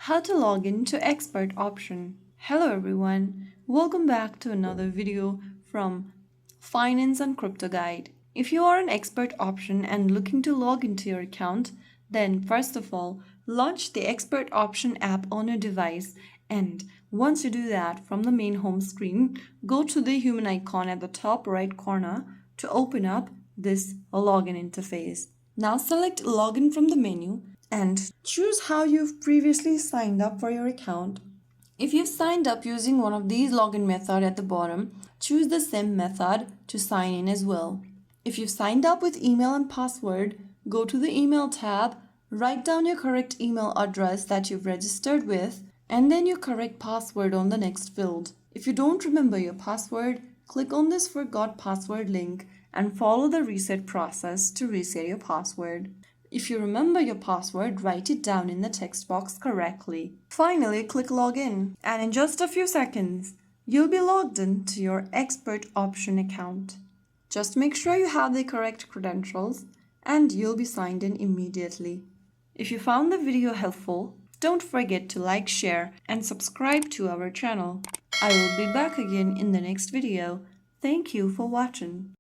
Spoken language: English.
How to log in to ExpertOption. Hello everyone, welcome back to another video from Finance and Crypto Guide. If you are an ExpertOption and looking to log into your account, then first of all, launch the ExpertOption app on your device, and once you do that, from the main home screen, go to the human icon at the top right corner to open up this login interface. Now select Login from the menu and choose how you've previously signed up for your account. If you've signed up using one of these login methods at the bottom, choose the same method to sign in as well. If you've signed up with email and password, go to the email tab, write down your correct email address that you've registered with, and then your correct password on the next field. If you don't remember your password, click on this Forgot Password link and follow the reset process to reset your password. If you remember your password, write it down in the text box correctly. Finally, click Login, and in just a few seconds, you'll be logged in to your ExpertOption account. Just make sure you have the correct credentials, and you'll be signed in immediately. If you found the video helpful, don't forget to like, share, and subscribe to our channel. I will be back again in the next video. Thank you for watching.